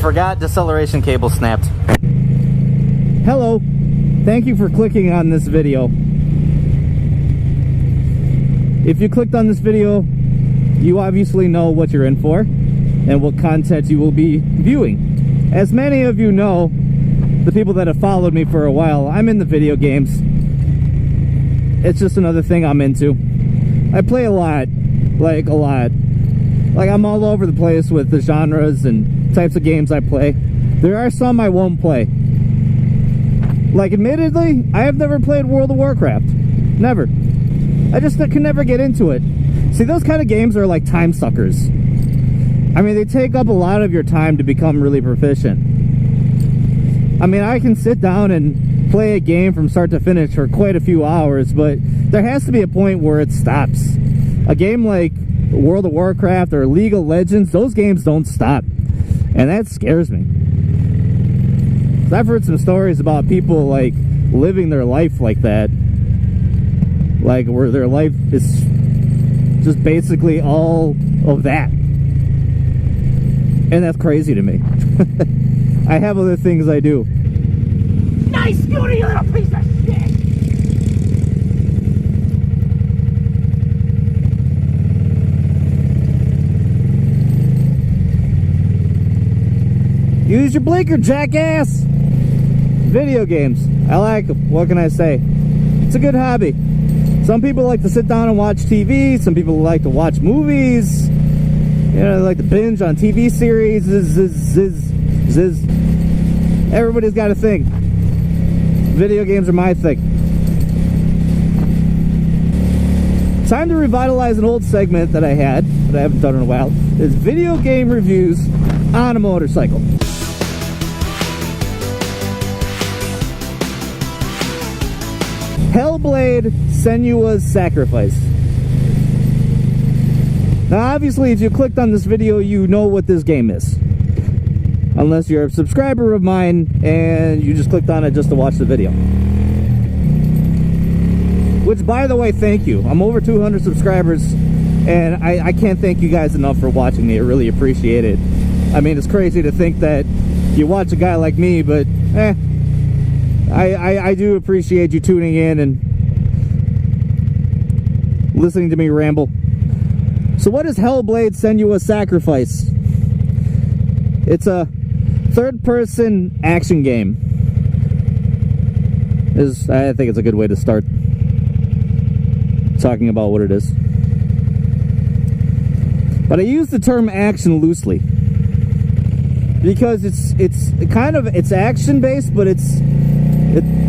forgot deceleration cable snapped. Hello. Thank you for clicking on this video. If you clicked on this video, you obviously know what you're in for and what content you will be viewing. As many of you know, the people that have followed me for a while, I'm into video games. It's just another thing I'm into. I play a lot. Like, a lot. Like, I'm all over the place with the genres and types of games I play. There are some I won't play. Like, admittedly, I have never played World of Warcraft. Never. I just can never get into it. See, those kind of games are like time suckers. I mean, they take up a lot of your time to become really proficient. I mean, I can sit down and play a game from start to finish for quite a few hours, but there has to be a point where it stops. A game like World of Warcraft or League of Legends, those games don't stop. And that scares me. I've heard some stories about people like living their life like that. Like where their life is just basically all of that. And that's crazy to me. I have other things I do. Nice scooter, you little piece of shit! Use your blinker, jackass! Video games. I like them. What can I say? It's a good hobby. Some people like to sit down and watch TV. Some people like to watch movies. You know, they like to binge on TV series. Everybody's got a thing. Video games are my thing. Time to revitalize an old segment that I had, that I haven't done in a while. Is video game reviews on a motorcycle. Hellblade, Senua's Sacrifice. Now obviously if you clicked on this video, you know what this game is. Unless you're a subscriber of mine and you just clicked on it just to watch the video. Which, by the way, thank you. I'm over 200 subscribers and I can't thank you guys enough for watching me. I really appreciate it. I mean, it's crazy to think that you watch a guy like me, but I do appreciate you tuning in and listening to me ramble. So what is Hellblade Senua's Sacrifice? It's a third-person action game. I think it's a good way to start talking about what it is. But I use the term action loosely because it's action-based, but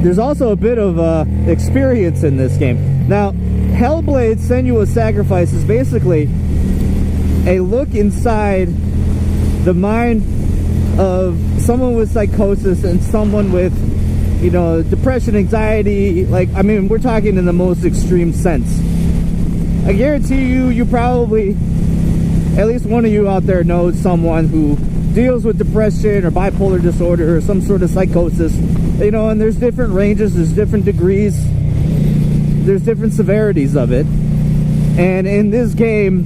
there's also a bit of experience in this game. Now, Hellblade Senua's Sacrifice is basically a look inside the mind of someone with psychosis and someone with, you know, depression, anxiety. Like, I mean, we're talking in the most extreme sense. I guarantee you probably, at least one of you out there knows someone who deals with depression or bipolar disorder or some sort of psychosis. You know, and there's different ranges, there's different degrees, there's different severities of it. And in this game,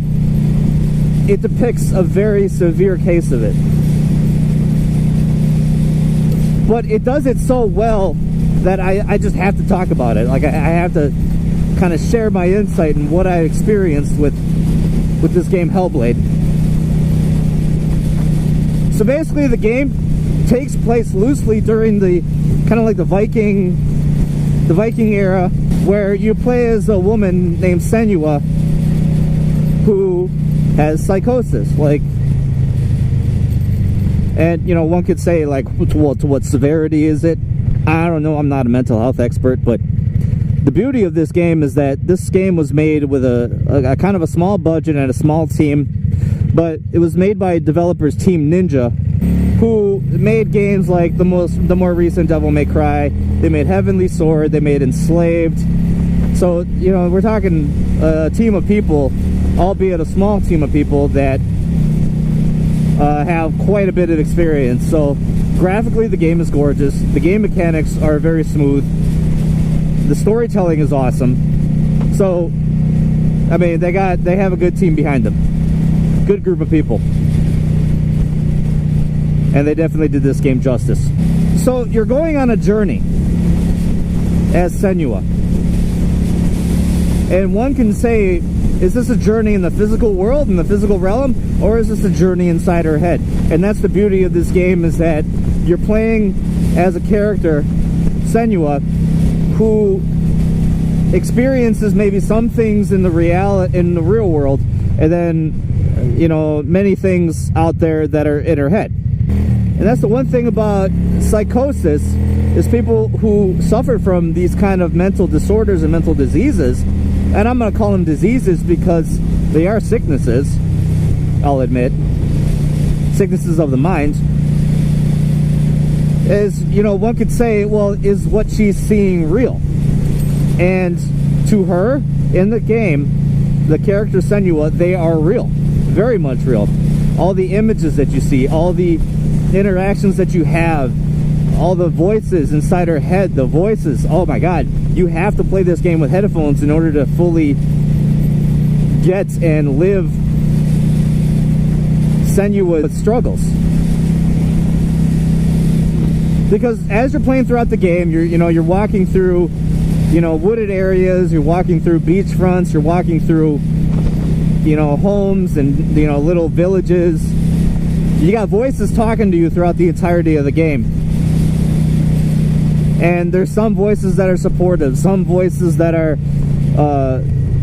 it depicts a very severe case of it. But it does it so well that I just have to talk about it. Like, I have to kind of share my insight and what I experienced with this game, Hellblade. So basically, the game takes place loosely during the kind of like the Viking era, where you play as a woman named Senua who has psychosis. Like, and you know, one could say like, to what severity is it? I don't know. I'm not a mental health expert, but the beauty of this game is that this game was made with a kind of a small budget and a small team, but it was made by developers Team Ninja, who made games like the more recent Devil May Cry. They made Heavenly Sword. They made Enslaved. So, you know, we're talking a team of people, albeit a small team of people that have quite a bit of experience. So graphically, the game is gorgeous. The game mechanics are very smooth. The storytelling is awesome. So, I mean, they have a good team behind them. Good group of people. and they definitely did this game justice. So you're going on a journey as Senua, and one can say, is this a journey in the physical world, in the physical realm, or is this a journey inside her head? And that's the beauty of this game, is that you're playing as a character, Senua, who experiences maybe some things in the real world, and then, you know, many things out there that are in her head. And that's the one thing about psychosis, is people who suffer from these kind of mental disorders and mental diseases, and I'm going to call them diseases because they are sicknesses, I'll admit, sicknesses of the mind, is, you know, one could say, well, is what she's seeing real? And to her, in the game, the character Senua, they are real, very much real. All the images that you see, all the interactions that you have, all the voices inside her head, the voices, oh my god, you have to play this game with headphones in order to fully get and live Senua's struggles. Because as you're playing throughout the game, you're walking through, you know, wooded areas, you're walking through beach fronts, you're walking through, you know, homes and, you know, little villages. You got voices talking to you throughout the entirety of the game. And there's some voices that are supportive, some voices that are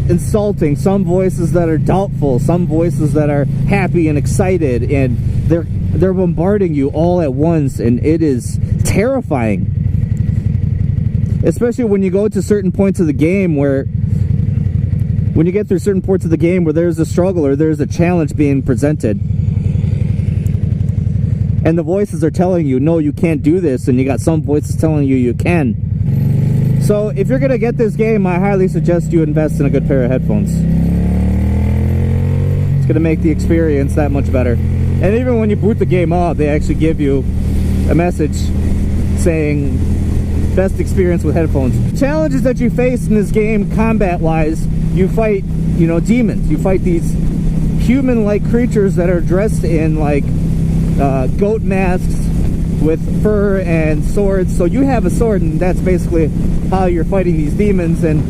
insulting, some voices that are doubtful, some voices that are happy and excited, and they're bombarding you all at once, and it is terrifying. Especially when you go to certain points of the game where, when you get through certain parts of the game where there's a struggle or there's a challenge being presented, and the voices are telling you, no, you can't do this, and you got some voices telling you you can. So if you're going to get this game, I highly suggest you invest in a good pair of headphones. It's going to make the experience that much better. And even when you boot the game up, they actually give you a message saying, best experience with headphones. The challenges that you face in this game, combat-wise, you fight, you know, demons. You fight these human-like creatures that are dressed in, like, goat masks with fur and swords. So you have a sword, and that's basically how you're fighting these demons. And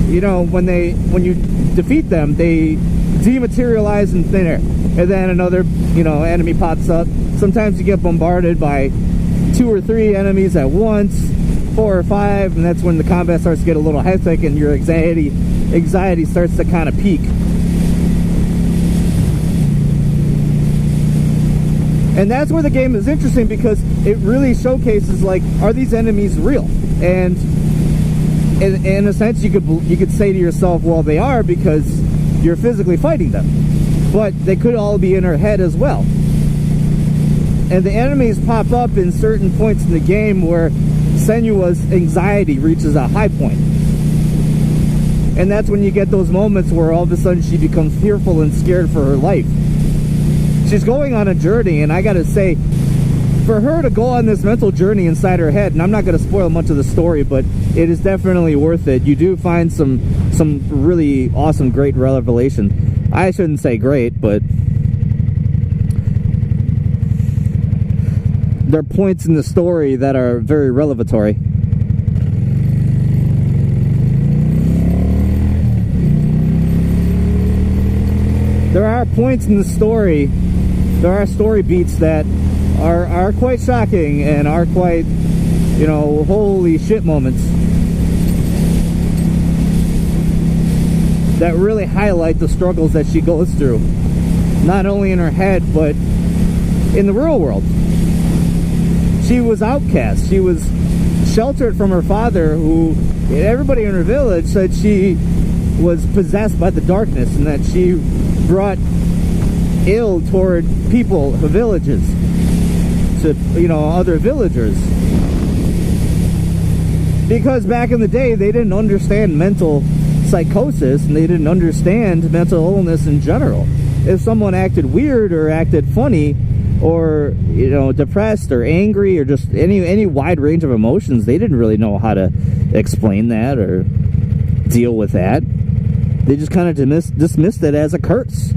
you know, when you defeat them, they dematerialize in thin air, and then another, you know, enemy pops up. Sometimes you get bombarded by 2 or 3 enemies at once, 4 or 5, and that's when the combat starts to get a little hectic and your anxiety starts to kind of peak. And that's where the game is interesting, because it really showcases, like, are these enemies real? And in a sense, you could say to yourself, well, they are, because you're physically fighting them. But they could all be in her head as well. And the enemies pop up in certain points in the game where Senua's anxiety reaches a high point. And that's when you get those moments where all of a sudden she becomes fearful and scared for her life. She's going on a journey, and I gotta say, for her to go on this mental journey inside her head, and I'm not gonna spoil much of the story, but it is definitely worth it. You do find some really awesome, great revelation. I shouldn't say great, but there are points in the story that are very revelatory. There are points in the story, there are story beats that are quite shocking and are quite, you know, holy shit moments that really highlight the struggles that she goes through, not only in her head but in the real world. She was outcast. She was sheltered from her father, who everybody in her village said she was possessed by the darkness, and that she brought ill toward people, villages, to, you know, other villagers. Because back in the day, they didn't understand mental psychosis, and they didn't understand mental illness in general. If someone acted weird or acted funny, or, you know, depressed or angry, or just any wide range of emotions, they didn't really know how to explain that or deal with that. They just kind of dismissed it as a curse.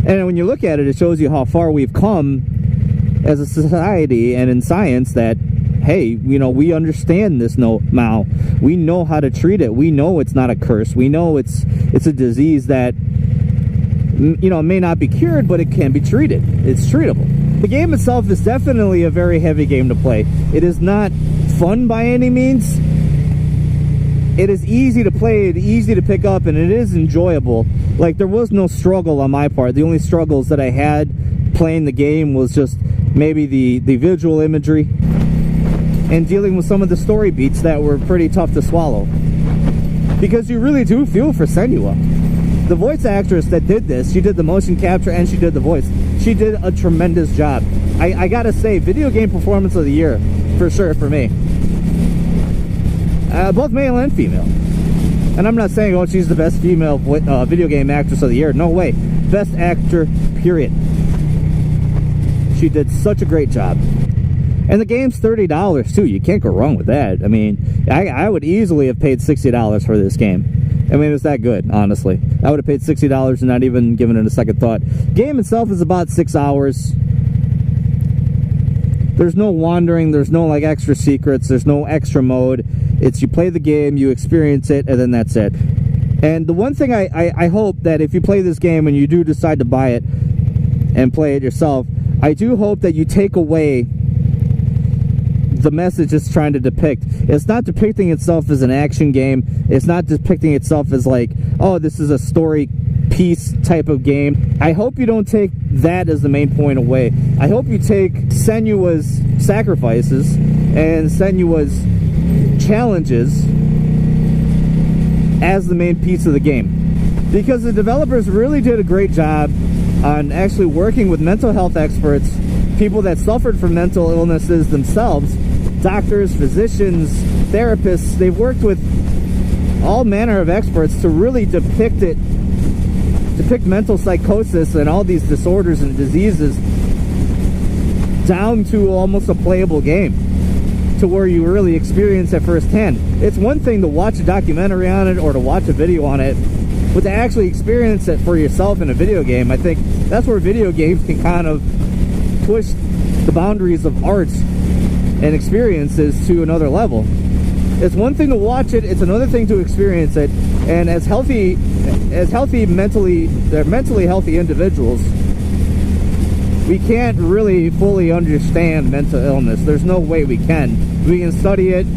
And when you look at it, it shows you how far we've come as a society and in science that, hey, you know, we understand this now. We know how to treat it. We know it's not a curse. We know it's a disease that, you know, may not be cured, but it can be treated. It's treatable. The game itself is definitely a very heavy game to play. It is not fun by any means. It is easy to play, easy to pick up, and it is enjoyable. Like, there was no struggle on my part. The only struggles that I had playing the game was just maybe the visual imagery and dealing with some of the story beats that were pretty tough to swallow. Because you really do feel for Senua. The voice actress that did this, she did the motion capture and she did the voice. She did a tremendous job. I gotta say, video game performance of the year, for sure, for me. Both male and female. And I'm not saying, oh, she's the best female video game actress of the year. No way. Best actor, period. She did such a great job. And the game's $30 too. You can't go wrong with that. I mean, I would easily have paid $60 for this game. I mean, it's that good, honestly. I would have paid $60 and not even given it a second thought. Game itself is about 6 hours. There's no wandering. There's no, like, extra secrets. There's no extra mode. It's you play the game, you experience it, and then that's it. And the one thing I hope that if you play this game and you do decide to buy it and play it yourself, I do hope that you take away the message it's trying to depict. It's not depicting itself as an action game. It's not depicting itself as like, oh, this is a story piece type of game. I hope you don't take that as the main point away. I hope you take Senua's sacrifices and Senua's challenges as the main piece of the game. Because the developers really did a great job on actually working with mental health experts, people that suffered from mental illnesses themselves, doctors, physicians, therapists. They've worked with all manner of experts to really depict mental psychosis and all these disorders and diseases down to almost a playable game, to where you really experience it firsthand. It's one thing to watch a documentary on it or to watch a video on it, but to actually experience it for yourself in a video game, I think that's where video games can kind of push the boundaries of art and experiences to another level. It's one thing to watch it, it's another thing to experience it. And as mentally healthy individuals, we can't really fully understand mental illness. There's no way we can. We can study it,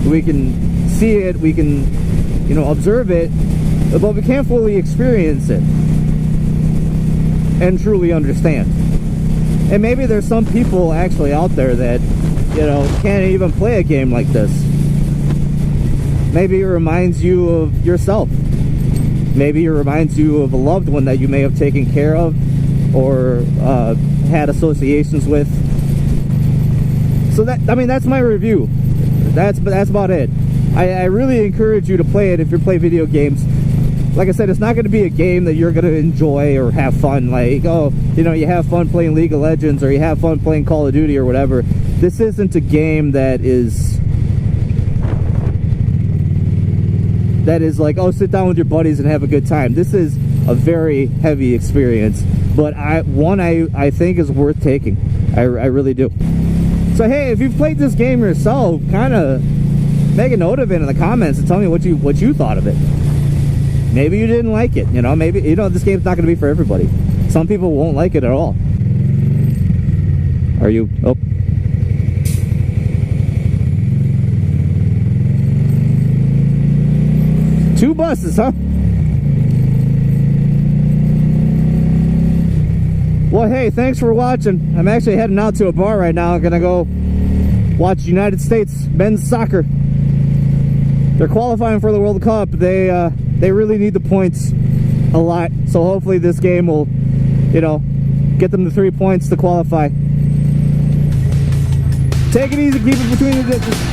we can see it, we can, you know, observe it, but we can't fully experience it and truly understand. And maybe there's some people actually out there that, you know, can't even play a game like this. Maybe it reminds you of yourself. Maybe it reminds you of a loved one that you may have taken care of or had associations with. So that, I mean, that's my review. That's about it. I really encourage you to play it if you play video games. Like I said, it's not going to be a game that you're going to enjoy or have fun. Like, oh, you know, you have fun playing League of Legends or you have fun playing Call of Duty or whatever. This isn't a game that is like, oh, sit down with your buddies and have a good time. This is a very heavy experience, but I think is worth taking. I really do. So hey, if you've played this game yourself, kind of make a note of it in the comments and tell me what you thought of it. Maybe you didn't like it, you know, maybe, you know, this game's not going to be for everybody. Some people won't like it at all. Are you, oh. Two buses, huh? Well, hey, thanks for watching. I'm actually heading out to a bar right now. I'm gonna go watch United States men's soccer. They're qualifying for the World Cup. They really need the points a lot. So hopefully this game will, you know, get them the 3 points to qualify. Take it easy, keep it between the ditches.